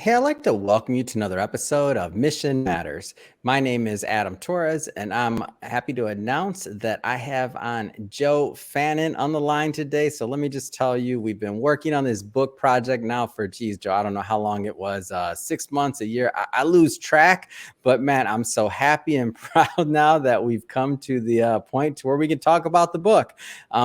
Hey, I'd like to welcome you to another episode of Mission Matters. My name is Adam Torres, and I'm happy to announce that I have on Joe Fannin on the line today. So let me just tell you, we've been working on this book project now for, geez, Joe, I don't know how long it was, 6 months, a year. I lose track, but man, I'm so happy and proud now that we've come to the point to where we can talk about the book.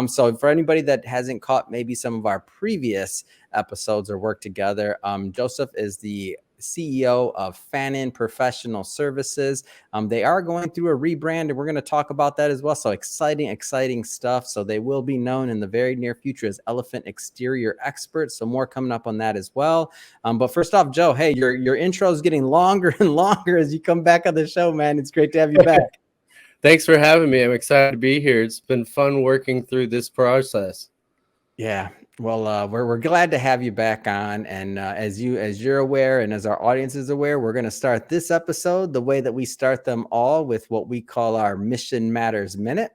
So for anybody that hasn't caught maybe some of our previous episodes or work together. Joseph is the CEO of Fannin Professional Services. They are going through a rebrand, and we're going to talk about that as well. So exciting stuff. So they will be known in the very near future as Elephant Exterior Experts. So more coming up on that as well. But first off, Joe, hey, your intro is getting longer and longer as you come back on the show, man. It's great to have you back. Thanks for having me. I'm excited to be here. It's been fun working through this process. Yeah. Well, we're glad to have you back on, and as you're aware, and as our audience is aware, we're going to start this episode the way that we start them all, with what we call our Mission Matters Minute.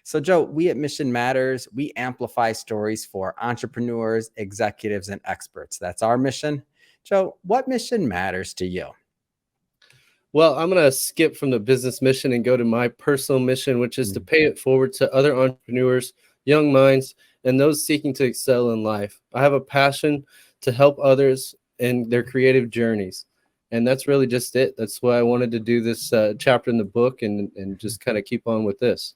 So, Joe, we at Mission Matters, we amplify stories for entrepreneurs, executives, and experts. That's our mission. Joe, what mission matters to you? Well, I'm going to skip from the business mission and go to my personal mission, which is to pay it forward to other entrepreneurs, young minds, and those seeking to excel in life. I have a passion to help others in their creative journeys. And that's really just it. That's why I wanted to do this chapter in the book and just kind of keep on with this.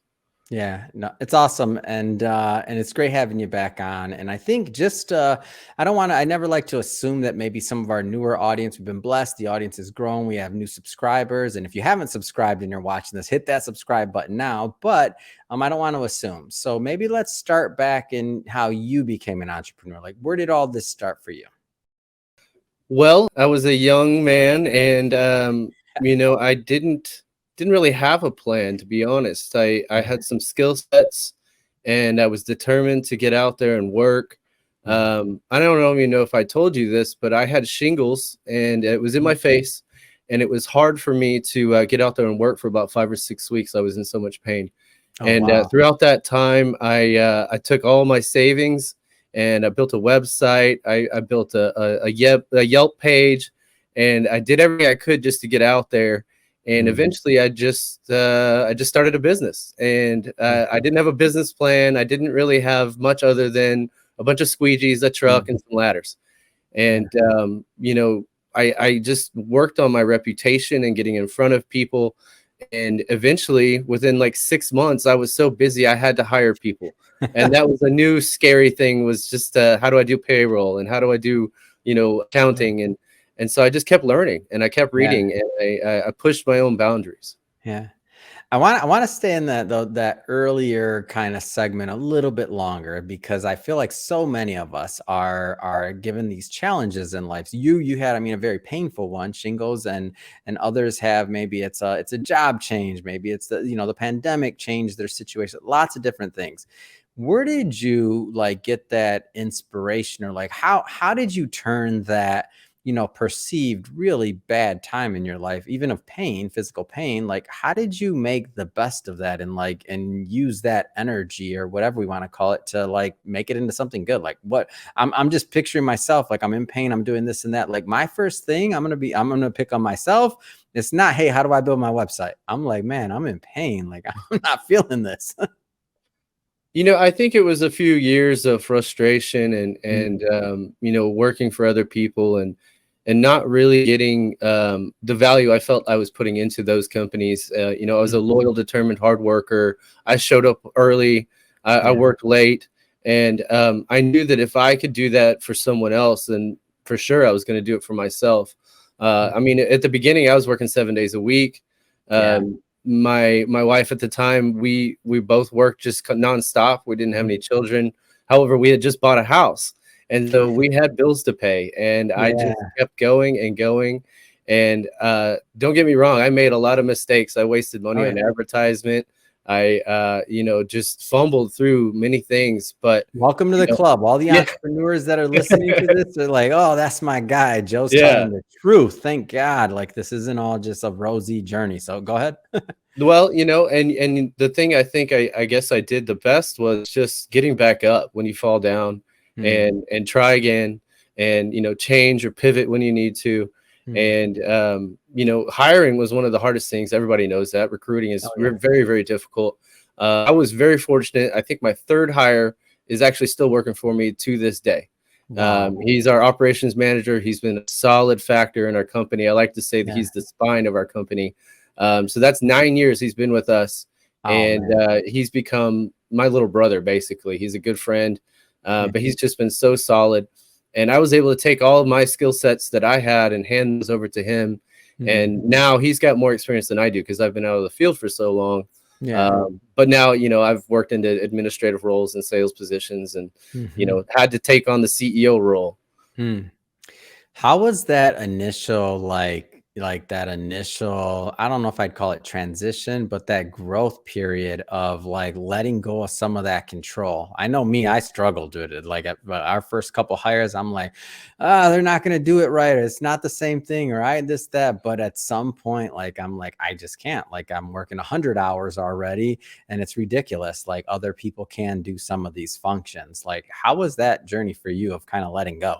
Yeah, no, it's awesome. And it's great having you back on. And I think I never like to assume that maybe some of our newer audience, we've been blessed. The audience has grown. We have new subscribers. And if you haven't subscribed and you're watching this, hit that subscribe button now. But I don't want to assume. So maybe let's start back in how you became an entrepreneur. Like, where did all this start for you? Well, I was a young man, and I didn't really have a plan, to be honest. I had some skill sets, and I was determined to get out there and work. I don't even know if I told you this, but I had shingles, and it was in my face, and it was hard for me to get out there and work for about 5 or 6 weeks. I was in so much pain. Wow. Throughout that time, I took all my savings, and I built a website. I built a Yelp page, and I did everything I could just to get out there. And eventually I just started a business, and I didn't have a business plan. I didn't really have much other than a bunch of squeegees, a truck, and some ladders. And, I just worked on my reputation and getting in front of people. And eventually, within like 6 months, I was so busy, I had to hire people. And that was a new scary thing, was just how do I do payroll, and how do I do, accounting, and so I just kept learning, and I kept reading, and I pushed my own boundaries. Yeah. I want to stay in that earlier kind of segment a little bit longer, because I feel like so many of us are given these challenges in life. You had, a very painful one, shingles, and others have, maybe it's a job change, maybe it's the pandemic changed their situation, lots of different things. Where did you get that inspiration, or how did you turn that perceived really bad time in your life, even of pain, physical pain? How did you make the best of that, and use that energy, or whatever we want to call it, to make it into something good? What I'm just picturing myself, I'm in pain, I'm doing this and that. My first thing I'm going to pick on myself. It's not, hey, how do I build my website? I'm like, man, I'm in pain. I'm not feeling this. I think it was a few years of frustration and working for other people and not really getting the value I felt I was putting into those companies. I was a loyal, determined, hard worker. I showed up early. I worked late. And I knew that if I could do that for someone else, then for sure I was going to do it for myself. At the beginning, I was working 7 days a week. My wife at the time, we both worked just nonstop. We didn't have any children. However, we had just bought a house, and so we had bills to pay, and I just kept going and going. And don't get me wrong, I made a lot of mistakes. I wasted money on advertisement. I just fumbled through many things. But welcome to the club. All the entrepreneurs that are listening to this are like, oh, that's my guy. Joe's telling the truth. Thank God. This isn't all just a rosy journey. So go ahead. Well, and the thing I think I guess I did the best was just getting back up when you fall down and try again and, change or pivot when you need to. Mhm. And, hiring was one of the hardest things. Everybody knows that recruiting is Oh, yeah. very, very difficult. I was very fortunate. I think my third hire is actually still working for me to this day. Wow. He's our operations manager. He's been a solid factor in our company. I like to say that Yeah. he's the spine of our company. So that's 9 years he's been with us, Oh, and man. he's become my little brother, basically. He's a good friend, Yeah. but he's just been so solid. And I was able to take all of my skill sets that I had and hand those over to him. Mhm. And now he's got more experience than I do because I've been out of the field for so long. Yeah. But now, I've worked into administrative roles and sales positions, and, Mhm. had to take on the CEO role. Hmm. How was that initial, like that initial, I don't know if I'd call it transition, but that growth period of like letting go of some of that control? I know me, I struggled with it. Like at our first couple hires, I'm like, they're not going to do it right. Or it's not the same thing, or this, that. But at some point, like, I'm like, I just can't. Like, I'm working 100 hours already, and it's ridiculous. Like, other people can do some of these functions. Like, how was that journey for you of kind of letting go?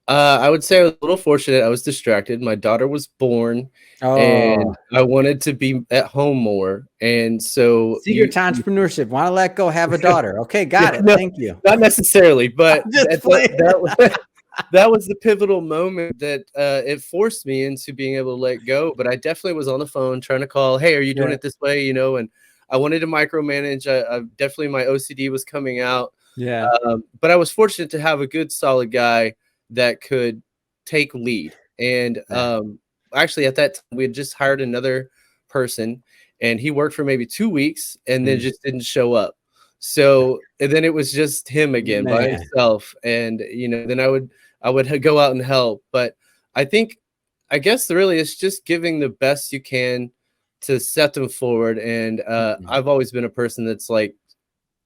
I would say I was a little fortunate. I was distracted. My daughter was born, Oh, and I wanted to be at home more. And so secret to entrepreneurship. Want to let go, have a daughter. Okay, yeah, got it. no, Thank you. not necessarily, but I'm just that playing. that was that was the pivotal moment that it forced me into being able to let go. But I definitely was on the phone trying to call, hey, are you doing Yeah, it this way? And I wanted to micromanage. I definitely, my OCD was coming out. yeah, But I was fortunate to have a good, solid guy that could take lead. And yeah, actually, at that time, we had just hired another person, and he worked for maybe 2 weeks and then mm, just didn't show up. So and then it was just him again by man. himself. And then I would go out and help. But I think, I guess, really, it's just giving the best you can to set them forward. And Mhm, I've always been a person that's like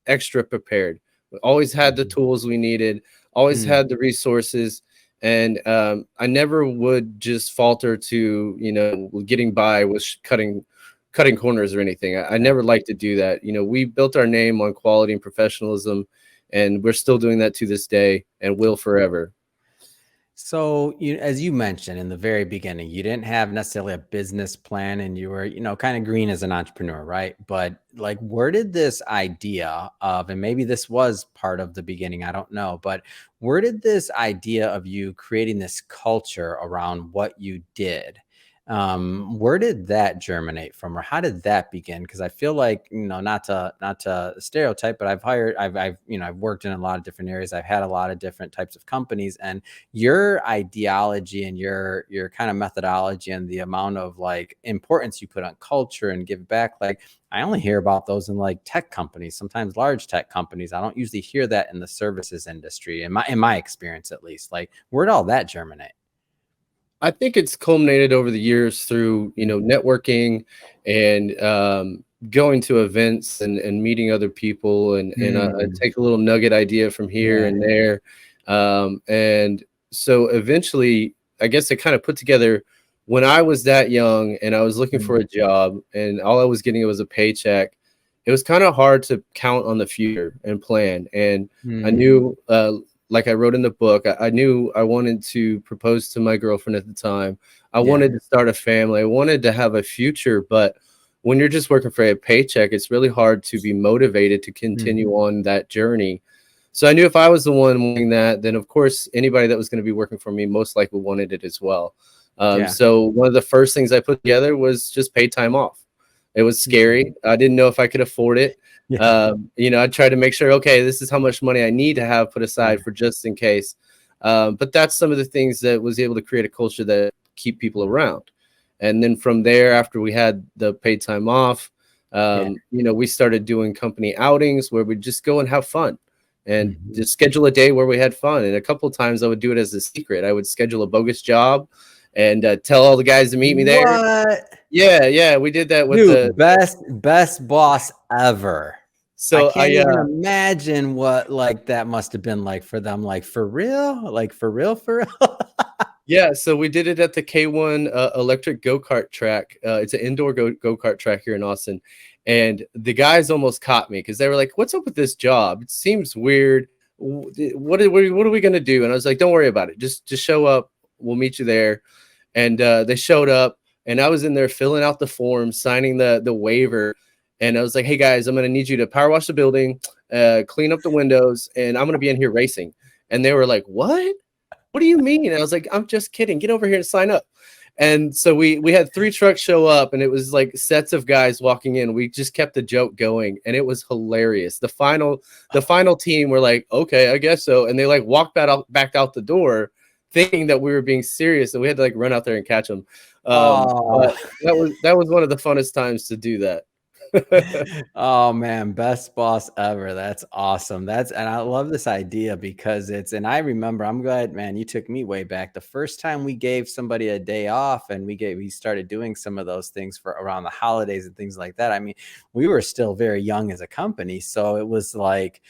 extra prepared. We always had the mhm, tools we needed, always mm, had the resources, and I never would just falter to getting by with cutting corners or anything. I yeah. never liked to do that. We built our name on quality and professionalism, and we're still doing that to this day and will forever. So, as you mentioned in the very beginning, you didn't have necessarily a business plan, and you were, kind of green as an entrepreneur, right? But like, where did this idea of, and maybe this was part of the beginning, I don't know, but where did this idea of you creating this culture around what you did? Where did that germinate from, or how did that begin? Because I feel like, not to stereotype, but I've worked in a lot of different areas. I've had a lot of different types of companies, and your ideology and your kind of methodology and the amount of like importance you put on culture and give back, like I only hear about those in like tech companies, sometimes large tech companies. I don't usually hear that in the services industry, in my experience at least. Like, where'd all that germinate? I think it's culminated over the years through, networking and going to events and meeting other people, and I Mm, take a little nugget idea from here yeah. and there. And so eventually, I guess I kind of put together, when I was that young and I was looking Mm, for a job and all I was getting was a paycheck. It was kind of hard to count on the future and plan. And I mm, knew, like I wrote in the book, I knew I wanted to propose to my girlfriend at the time. I yeah. wanted to start a family. I wanted to have a future. But when you're just working for a paycheck, it's really hard to be motivated to Mm, continue on that journey. So I knew if I was the one wanting that, then of course anybody that was going to be working for me most likely wanted it as well. yeah. So one of the first things I put together was just paid time off. It was Mm, scary. I didn't know if I could afford it. yeah. I tried to make sure, okay, this is how much money I need to have put Yeah. aside for just in case. But that's some of the things that was able to create a culture that keep people around. And then from there, after we had the paid time off, Yeah. we started doing company outings where we'd just go and have fun and Mhm. just schedule a day where we had fun. And a couple of times I would do it as a secret. I would schedule a bogus job and tell all the guys to meet me there. What? Yeah, yeah, we did that with the Dude, best boss ever. I so can't even imagine what like that must have been like for them. Like, for real? Like, for real, for real? Yeah, so we did it at the K1 electric go-kart track. It's an indoor go-kart track here in Austin. And the guys almost caught me because they were like, "What's up with this job? It seems weird. what are we going to do? And I was like, don't worry about it. Just show up. We'll meet you there. And they showed up, and I was in there filling out the form, signing the waiver. And I was like, hey guys, I'm going to need you to power wash the building, clean up the windows, and I'm going to be in here racing. And they were like, what? What do you mean? And I was like, I'm just kidding. Get over here and sign up. And so we had 3 trucks show up, and it was like sets of guys walking in. We just kept the joke going, and it was hilarious. The final team were like, okay, I guess so. And they like walked back out the door thinking that we were being serious, and we had to like run out there and catch them. But that was one of the funnest times to do that. Oh man, best boss ever. That's awesome. And I love this idea because and I remember, I'm glad, man, you took me way back. The first time we gave somebody a day off and we started doing some of those things for around the holidays and things like that. I mean, we were still very young as a company. So it was like,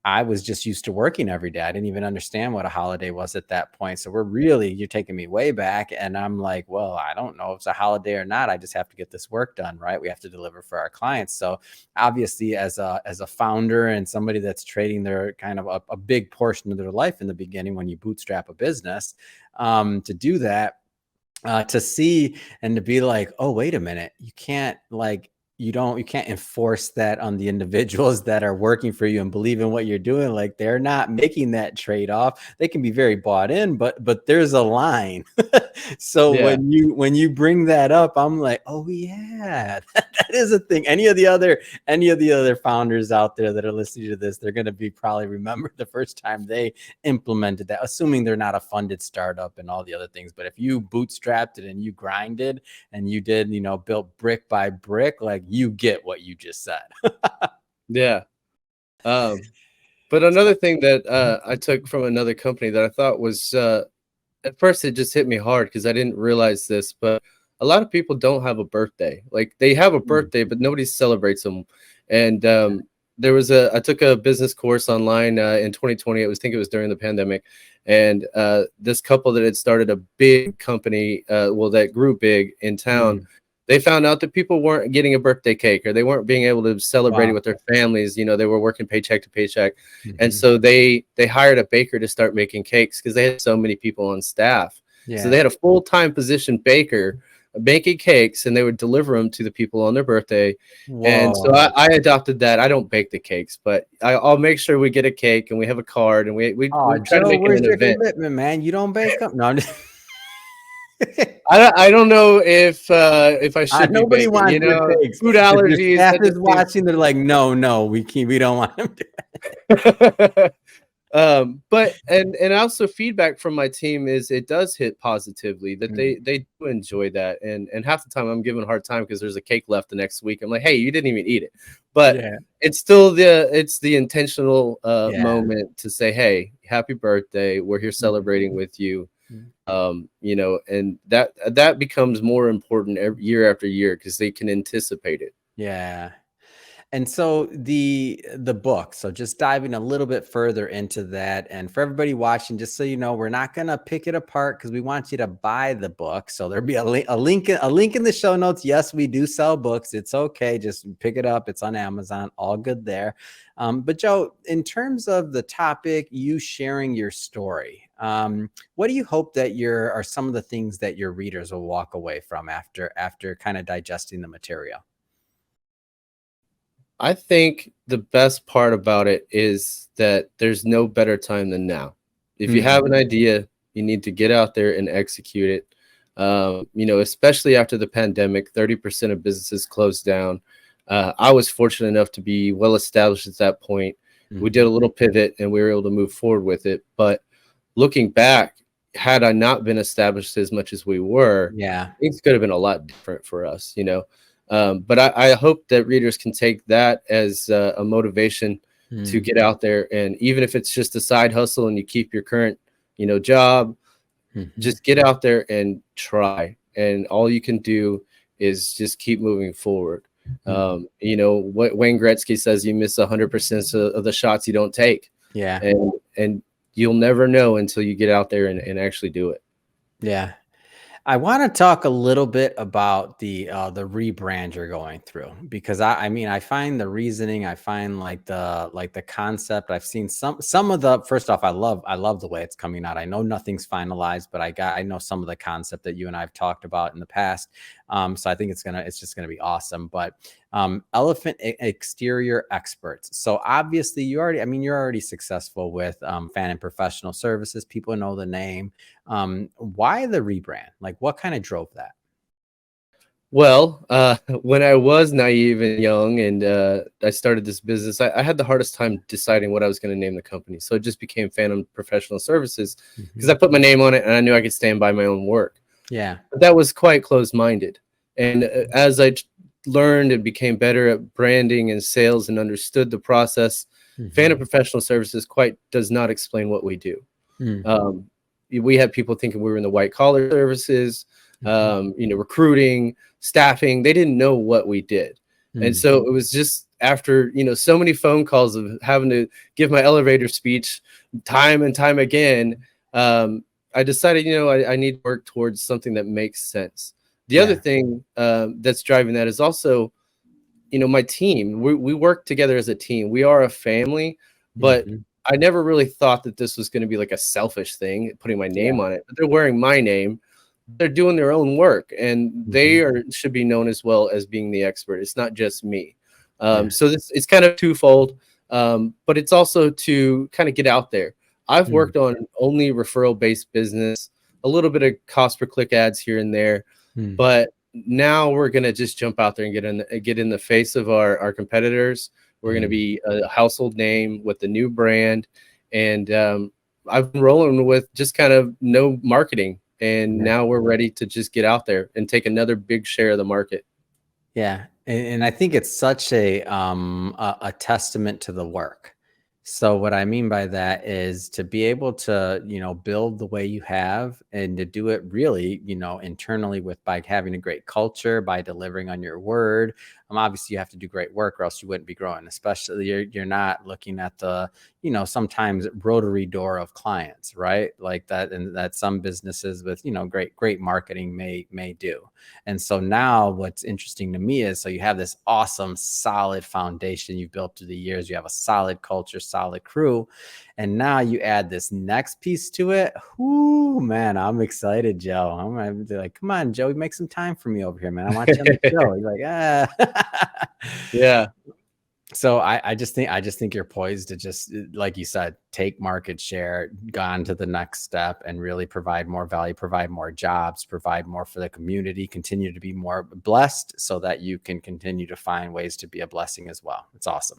I was just used to working every day. I didn't even understand what a holiday was at that point. So you're taking me way back. And I'm like, well, I don't know if it's a holiday or not. I just have to get this work done, right? We have to deliver for our clients. So obviously as a founder and somebody that's trading their kind of a big portion of their life in the beginning, when you bootstrap a business, to do that, to see and to be like, oh, wait a minute, you can't you can't enforce that on the individuals that are working for you and believe in what you're doing. Like, they're not making that trade-off. They can be very bought in, but there's a line. So Yeah. when you bring that up, I'm like, oh yeah, that is a thing. Any of the other founders out there that are listening to this, they're going to be probably remember the first time they implemented that, assuming they're not a funded startup and all the other things. But if you bootstrapped it and you grinded and you did, built brick by brick, like, you get what you just said. Yeah. But another thing that I took from another company that I thought was at first it just hit me hard because I didn't realize this, but a lot of people don't have a birthday. Like, they have a birthday, but nobody celebrates them. And I took a business course online in 2020. I think it was during the pandemic. And this couple that had started a big company, that grew big in town, they found out that people weren't getting a birthday cake, or they weren't being able to celebrate it with their families. They were working paycheck to paycheck. And so they hired a baker to start making cakes because they had so many people on staff. So they had a full-time position baker making cakes, and they would deliver them to the people on their birthday. And so I adopted that. I don't bake the cakes, but I'll make sure we get a cake and we have a card, and we try to make it an event. Commitment, man? You don't bake them? No, I'm just I don't know if I should. Nobody wants cakes. Food allergies. Staff is watching. They're like, no, we don't want them to. But also feedback from my team is it does hit positively that they do enjoy that, and half the time I'm giving a hard time because there's a cake left the next week. I'm like, hey, you didn't even eat it, but it's still the intentional moment to say, hey, happy birthday, we're here celebrating with you. And that becomes more important year after year because they can anticipate it. Yeah. And so the book, so just diving a little bit further into that, and for everybody watching, just so you know, we're not going to pick it apart because we want you to buy the book. So there'll be a link in the show notes. Yes, we do sell books. It's okay. Just pick it up. It's on Amazon. All good there. But Joe, in terms of the topic, you sharing your story, what do you hope that are some of the things that your readers will walk away from after kind of digesting the material? I think the best part about it is that there's no better time than now. If you have an idea, you need to get out there and execute it. Especially after the pandemic, 30% of businesses closed down. I was fortunate enough to be well established at that point. We did a little pivot and we were able to move forward with it. But looking back, had I not been established as much as we were, things could have been a lot different for us, But I hope that readers can take that as a motivation to get out there. And even if it's just a side hustle and you keep your current, job, just get out there and try. And all you can do is just keep moving forward. What Wayne Gretzky says, you miss 100% of the shots you don't take. And you'll never know until you get out there and actually do it. Yeah. I want to talk a little bit about the rebrand you're going through because I mean I find the reasoning, I find like the concept. I've seen some of the first off, I love the way it's coming out. I know nothing's finalized, but I know some of the concept that you and I've talked about in the past. So I think it's just gonna be awesome. But elephant exterior experts. So obviously you're already successful with Fannin Professional Services. People know the name. Why the rebrand? Like, what kind of drove that? Well, when I was naive and young and I started this business, I had the hardest time deciding what I was going to name the company. So it just became Fannin Professional Services because I put my name on it and I knew I could stand by my own work. Yeah. But that was quite closed-minded. And as I learned and became better at branding and sales and understood the process, Fannin Professional Services quite does not explain what we do. We had people thinking we were in the white collar services, recruiting, staffing. They didn't know what we did. And so it was just after, so many phone calls of having to give my elevator speech time and time again, I decided, I need to work towards something that makes sense. The other thing that's driving that is also, my team. We work together as a team. We are a family, but I never really thought that this was going to be like a selfish thing, putting my name on it. But they're wearing my name. They're doing their own work, and they should be known as well as being the expert. It's not just me. So it's kind of twofold, but it's also to kind of get out there. I've worked on only referral-based business, a little bit of cost per click ads here and there, but now we're going to just jump out there and get in the face of our competitors. We're going to be a household name with the new brand, and I've been rolling with just kind of no marketing. And now we're ready to just get out there and take another big share of the market. Yeah. And I think it's such a testament to the work. So what I mean by that is to be able to, build the way you have and to do it really, internally by having a great culture, by delivering on your word. Obviously you have to do great work or else you wouldn't be growing, especially you're not looking at the, sometimes rotary door of clients, right? Like that, and that some businesses with, great marketing may do. And so now what's interesting to me is, so you have this awesome, solid foundation you've built through the years. You have a solid culture, solid crew. And now you add this next piece to it. Whoo, man, I'm excited, Joe. I'm gonna be like, come on, Joe, make some time for me over here, man. I want you on the show. You're like, ah. Yeah. So I just think you're poised to just, like you said, take market share, gone to the next step, and really provide more value, provide more jobs, provide more for the community, continue to be more blessed so that you can continue to find ways to be a blessing as well. It's awesome.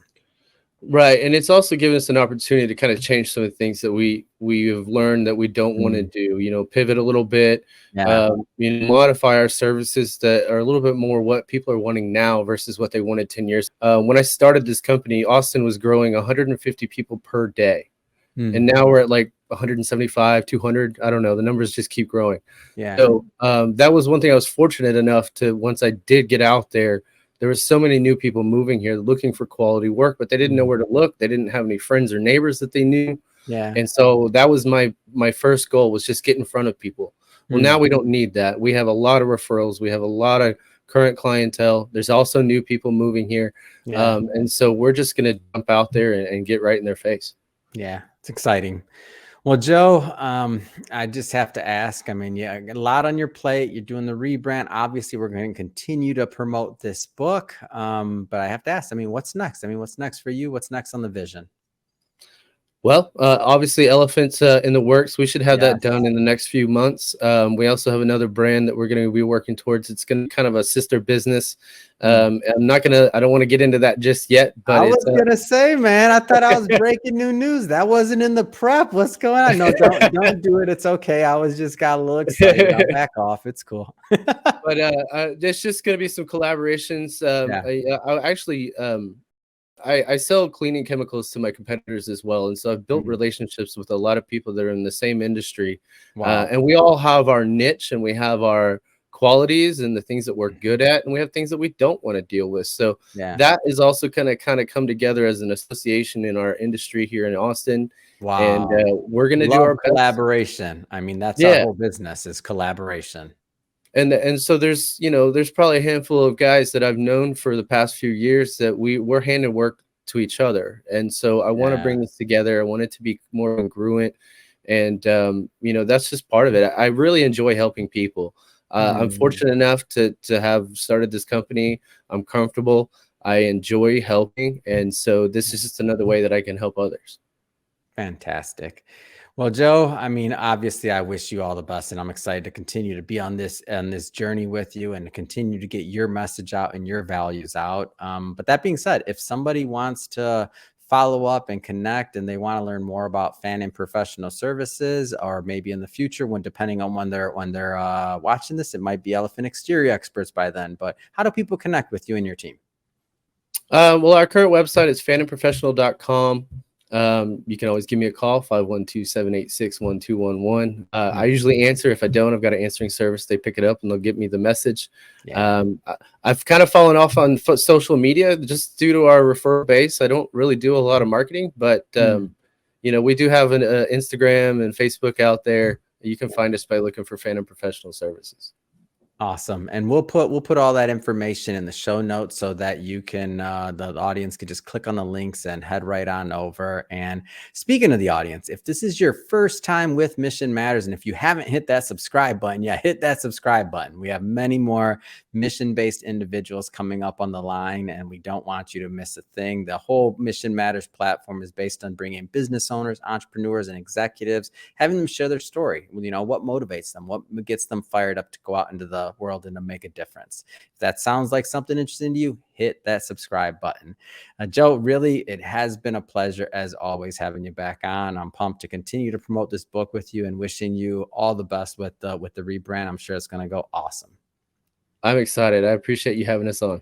Right. And it's also given us an opportunity to kind of change some of the things that we have learned that we don't want to do, pivot a little bit, modify our services that are a little bit more what people are wanting now versus what they wanted 10 years. When I started this company, Austin was growing 150 people per day. And now we're at like 175, 200. I don't know. The numbers just keep growing. Yeah. So that was one thing I was fortunate enough to, once I did get out there, there were so many new people moving here looking for quality work, but they didn't know where to look. They didn't have any friends or neighbors that they knew. Yeah. And so that was my first goal, was just get in front of people. Well, now we don't need that. We have a lot of referrals. We have a lot of current clientele. There's also new people moving here. Yeah. And so we're just going to jump out there and get right in their face. Yeah, it's exciting. Well, Joe, I just have to ask, I mean, yeah, a lot on your plate. You're doing the rebrand. Obviously, we're going to continue to promote this book. But I have to ask, I mean, what's next? I mean, what's next for you? What's next on the vision? Well, obviously elephants in the works. We should have that done in the next few months. We also have another brand that we're going to be working towards. It's going to be kind of a sister business. I don't want to get into that just yet, but I was going to say, man, I thought I was breaking new news. That wasn't in the prep. What's going on? No, don't do it. It's okay. I was just got a little excited. I'll back off. It's cool. But there's just going to be some collaborations. I sell cleaning chemicals to my competitors as well. And so I've built relationships with a lot of people that are in the same industry. Wow. And we all have our niche, and we have our qualities and the things that we're good at, and we have things that we don't want to deal with. So that is also kind of come together as an association in our industry here in Austin. Wow. And we're going to do our collaboration. I mean, that's our whole business, is collaboration. And so there's, you know, there's probably a handful of guys that I've known for the past few years that we're handing work to each other. And so I want to Yeah. bring this together. I want it to be more congruent. And, you know, that's just part of it. I really enjoy helping people. I'm Mhm. fortunate enough to have started this company. I'm comfortable. I enjoy helping. And so this is just another way that I can help others. Fantastic. Well, Joe, I mean, obviously I wish you all the best, and I'm excited to continue to be on this journey with you and to continue to get your message out and your values out. But that being said, if somebody wants to follow up and connect and they want to learn more about Fannin Professional Services, or maybe in the future, when depending on when they're watching this, it might be Elephant Exterior Experts by then. But how do people connect with you and your team? Well, our current website is fanninprofessional.com. You can always give me a call, 512-786-1211. I usually answer. If I don't, I've got an answering service. They pick it up and they'll get me the message. Yeah. I've kind of fallen off on social media just due to our referral base. I don't really do a lot of marketing, but you know, we do have an Instagram and Facebook out there. You can find us by looking for Fannin Professional Services. Awesome. And we'll put all that information in the show notes so that you can the audience can just click on the links and head right on over. And speaking of the audience, if this is your first time with Mission Matters, and if you haven't hit that subscribe button, yeah, hit that subscribe button. We have many more mission-based individuals coming up on the line, and we don't want you to miss a thing. The whole Mission Matters platform is based on bringing business owners, entrepreneurs, and executives, having them share their story. You know, what motivates them, what gets them fired up to go out into the world and to make a difference. If that sounds like something interesting to you, hit that subscribe button. Joe, really, it has been a pleasure as always having you back on. I'm pumped to continue to promote this book with you and wishing you all the best with the rebrand. I'm sure it's going to go awesome. I'm excited. I appreciate you having us on.